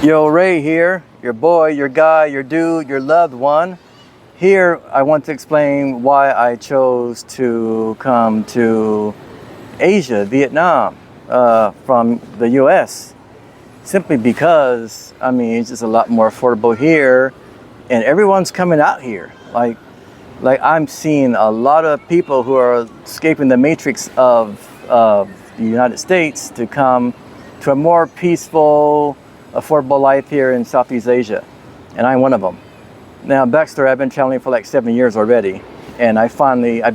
Yo, Ray here, your boy, your guy, your dude, your loved one. Here, I want to explain why I chose to come to Asia, Vietnam, from the US. Simply because, it's just a lot more affordable here, and everyone's coming out here. Like I'm seeing a lot of people who are escaping the matrix of the United States to come to a more peaceful, affordable life here in Southeast Asia, and I'm one of them. Now, backstory: I've been traveling for like 7 years already, and I've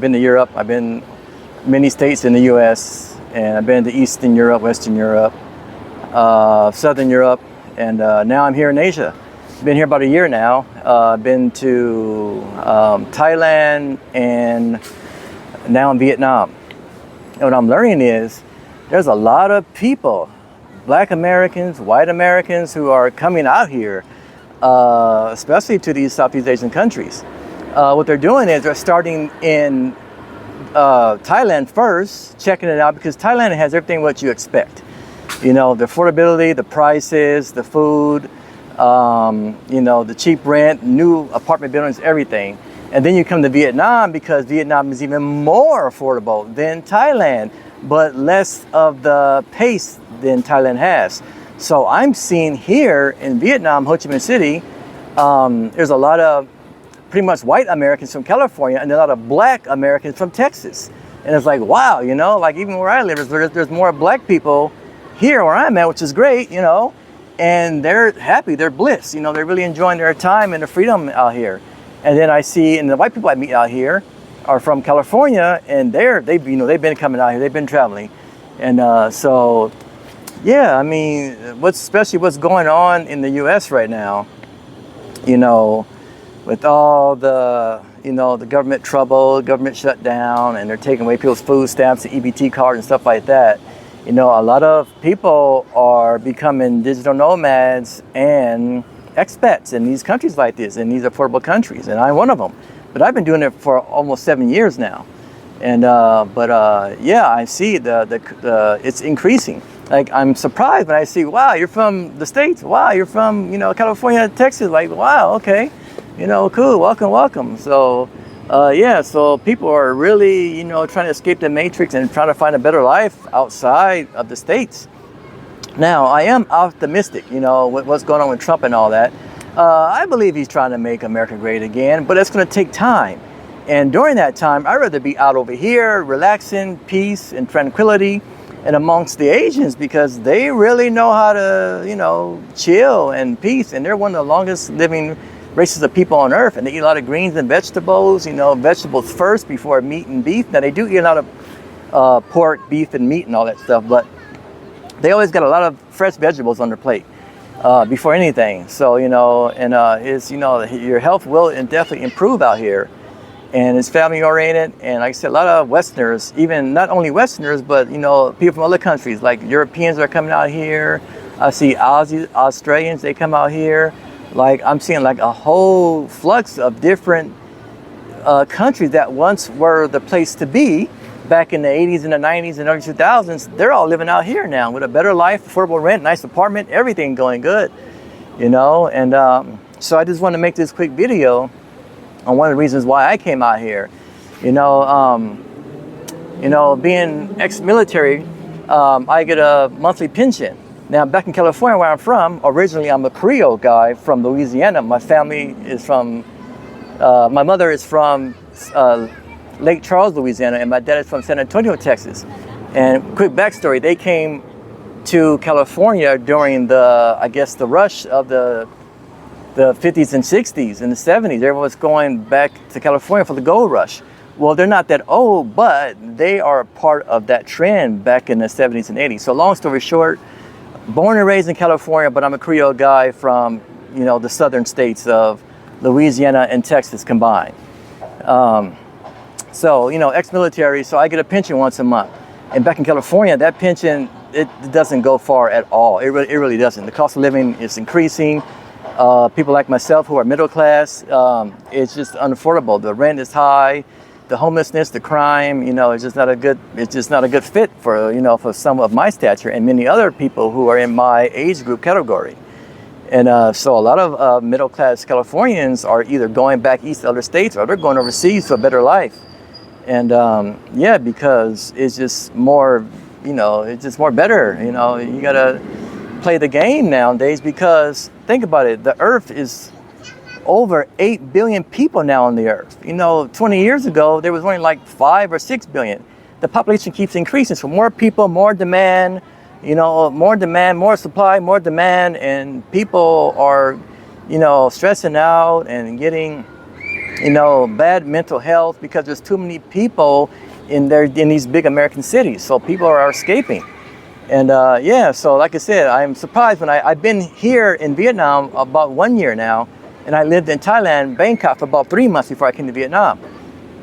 been to Europe, I've been many states in the U.S., and I've been to Eastern Europe, Western Europe, Southern Europe, and now I'm here in Asia. Been here about a year now. Been to Thailand, and now in Vietnam. And what I'm learning is there's a lot of people, Black Americans, white Americans, who are coming out here, especially to these Southeast Asian countries. What they're doing is they're starting in Thailand first, checking it out, because Thailand has everything what you expect. You know, the affordability, the prices, the food, the cheap rent, new apartment buildings, everything. And then you come to Vietnam, because Vietnam is even more affordable than Thailand, but less of the pace than Thailand has. So I'm seeing here in Vietnam, Ho Chi Minh City, there's a lot of pretty much white Americans from California and a lot of Black Americans from Texas. And it's like, wow, like even where I live, there's more Black people here where I'm at, which is great, and they're happy, they're bliss, they're really enjoying their time and the freedom out here. And then I see, and the white people I meet out here are from California, and they've been coming out here, they've been traveling. And so, yeah, especially what's going on in the U.S. right now, with all the, the government trouble, government shutdown, and they're taking away people's food stamps, the EBT card and stuff like that. A lot of people are becoming digital nomads and expats in these countries like this, in these affordable countries, and I'm one of them. But I've been doing it for almost 7 years now, and yeah, I see the it's increasing. Like, I'm surprised when I see, wow, you're from the States. Wow, you're from California, Texas. Like, wow, okay, cool, welcome. So yeah, so people are really trying to escape the matrix and trying to find a better life outside of the States. Now, I am optimistic, with what's going on with Trump and all that. I believe he's trying to make America great again, but it's going to take time. And during that time, I'd rather be out over here, relaxing, peace and tranquility, and amongst the Asians, because they really know how to, chill and peace. And they're one of the longest living races of people on earth. And they eat a lot of greens and vegetables, vegetables first before meat and beef. Now, they do eat a lot of pork, beef, and meat and all that stuff, but they always got a lot of fresh vegetables on their plate before anything. So, your health will definitely improve out here. And it's family oriented. And like I said, a lot of Westerners, even not only Westerners, but, people from other countries, like Europeans are coming out here. I see Aussies, Australians, they come out here. Like, I'm seeing like a whole flux of different countries that once were the place to be back in the 80s and the 90s and early 2000s. They're all living out here now with a better life, affordable rent, nice apartment, everything going good, and so I just want to make this quick video on one of the reasons why I came out here. Being ex-military, I get a monthly pension. Now, back in California, where I'm from, originally I'm a Creole guy from Louisiana. My family is from, my mother is from Lake Charles, Louisiana, and my dad is from San Antonio, Texas. And quick backstory, they came to California during the rush of the 50s and 60s and the 70s. Everyone was going back to California for the gold rush. Well, they're not that old, but they are part of that trend back in the 70s and 80s. So long story short, born and raised in California, but I'm a Creole guy from, the southern states of Louisiana and Texas combined. So, ex-military, so I get a pension once a month. And back in California, that pension, it doesn't go far at all. It really doesn't. The cost of living is increasing. People like myself who are middle class, it's just unaffordable. The rent is high. The homelessness, the crime, it's just not a good fit for, for some of my stature and many other people who are in my age group category. And so a lot of middle-class Californians are either going back east to other states or they're going overseas to a better life. And yeah, because it's just more, it's just more better. You gotta play the game nowadays because think about it, the earth is over 8 billion people now on the earth. 20 years ago, there was only like 5 or 6 billion. The population keeps increasing, so more people, more demand, more demand, more supply, more demand, and people are, stressing out and getting, bad mental health because there's too many people in these big American cities. So people are escaping. And yeah, so like I said, I'm surprised when I've been here in Vietnam about 1 year now, and I lived in Thailand, Bangkok for about 3 months before I came to Vietnam.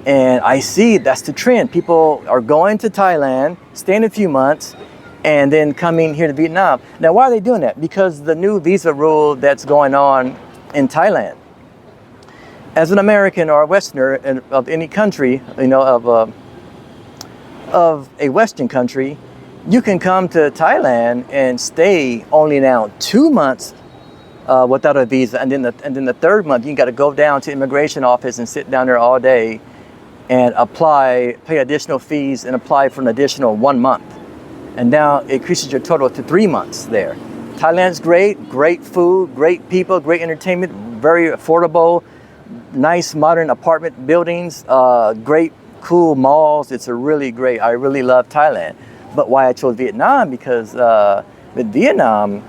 And I see that's the trend. People are going to Thailand, staying a few months, and then coming here to Vietnam. Now, why are they doing that? Because the new visa rule that's going on in Thailand. As an American or a Westerner of any country, of a Western country, you can come to Thailand and stay only now 2 months without a visa, and then the third month you got to go down to immigration office and sit down there all day and apply, pay additional fees, and apply for an additional 1 month. And now it increases your total to 3 months there. Thailand's great food, great people, great entertainment, very affordable, nice modern apartment buildings, great cool malls. It's a really great, I really love Thailand. But why I chose Vietnam, because with Vietnam,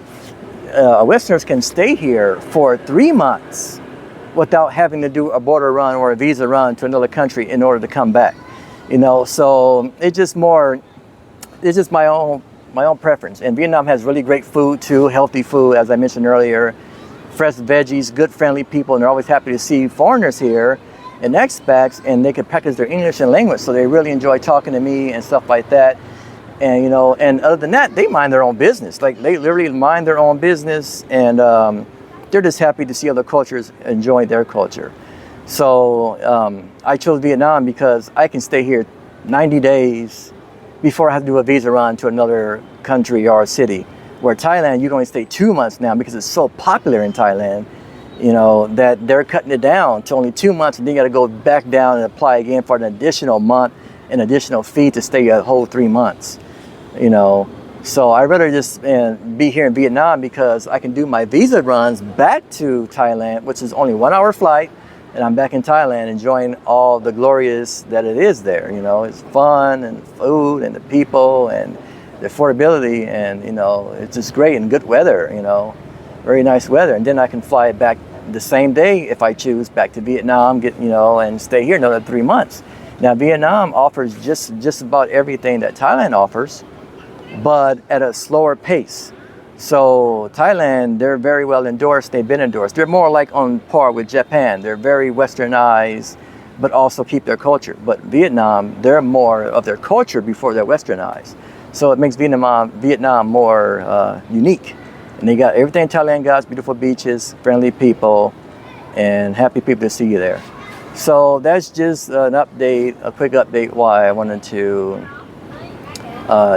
Westerners can stay here for 3 months without having to do a border run or a visa run to another country in order to come back. So it's just my own preference. And Vietnam has really great food too, healthy food, as I mentioned earlier, fresh veggies, good friendly people, and they're always happy to see foreigners here and expats, and they can practice their English and language. So they really enjoy talking to me and stuff like that. And and other than that, they mind their own business. Like they literally mind their own business, and they're just happy to see other cultures enjoying their culture. So I chose Vietnam because I can stay here 90 days before I have to do a visa run to another country or a city. Where Thailand, you can only stay 2 months now because it's so popular in Thailand, that they're cutting it down to only 2 months, and then you got to go back down and apply again for an additional month, an additional fee to stay a whole 3 months. So I'd rather just be here in Vietnam because I can do my visa runs back to Thailand, which is only 1 hour flight, and I'm back in Thailand enjoying all the glorious that it is there. It's fun and food and the people and the affordability, and it's just great and good weather. Very nice weather, and then I can fly back the same day if I choose back to Vietnam, and stay here another 3 months. Now Vietnam offers just about everything that Thailand offers, but at a slower pace. So Thailand, they're very well endorsed. They've been endorsed. They're more like on par with Japan. They're very westernized, but also keep their culture. But Vietnam, they're more of their culture before they're westernized. So it makes Vietnam more unique. And they got everything Thailand got, beautiful beaches, friendly people, and happy people to see you there. So that's just an update, a quick update why I wanted to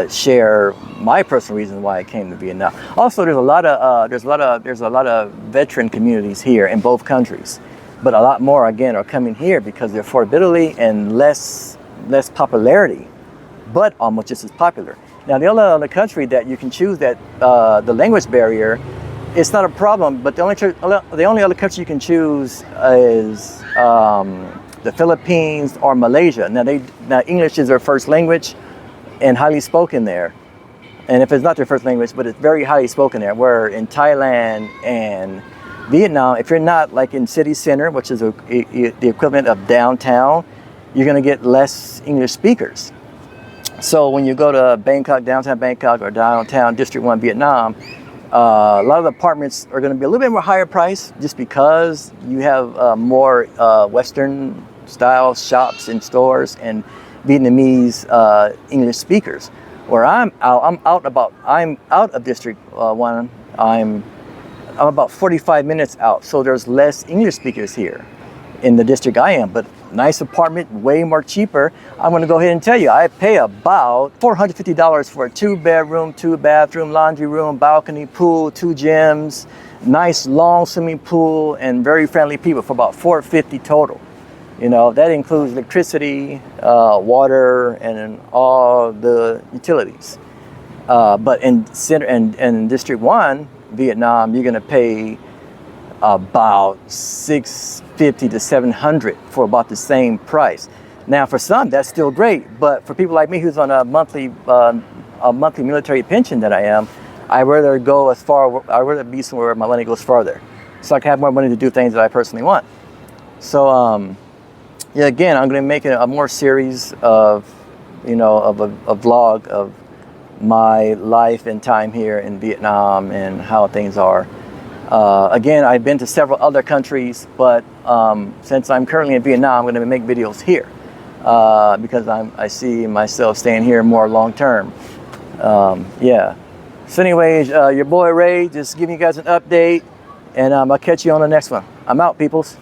share my personal reasons why I came to Vietnam. Also, there's a lot of veteran communities here in both countries, but a lot more again are coming here because of affordability and less popularity, but almost just as popular. Now, the only other country that you can choose that the language barrier, it's not a problem, but the only other country you can choose is the Philippines or Malaysia. Now English is their first language and highly spoken there. And if it's not their first language, but it's very highly spoken there. Where in Thailand and Vietnam, if you're not like in city center, which is the equivalent of downtown, you're going to get less English speakers. So when you go to Bangkok, downtown Bangkok, or downtown District 1 Vietnam, a lot of the apartments are going to be a little bit more higher price just because you have more Western style shops and stores and Vietnamese English speakers. Where I'm out of District 1. I'm about 45 minutes out, so there's less English speakers here in the district I am, but nice apartment, way more cheaper. I'm going to go ahead and tell you, I pay about $450 for a 2-bedroom, 2-bathroom, laundry room, balcony, pool, 2 gyms, nice long swimming pool and very friendly people for about $450 total. You know, that includes electricity, water, and all the utilities. But in District 1, Vietnam, you're gonna pay about $650 to $700 for about the same price. Now, for some, that's still great, but for people like me who's on a monthly military pension that I am, I'd rather be somewhere where my money goes farther, so I can have more money to do things that I personally want. So, yeah, again, I'm going to make a more series of, a vlog of my life and time here in Vietnam and how things are. Again, I've been to several other countries, but since I'm currently in Vietnam, I'm going to make videos here because I see myself staying here more long term. Yeah. So anyways, your boy Ray, just giving you guys an update, and I'll catch you on the next one. I'm out, peoples.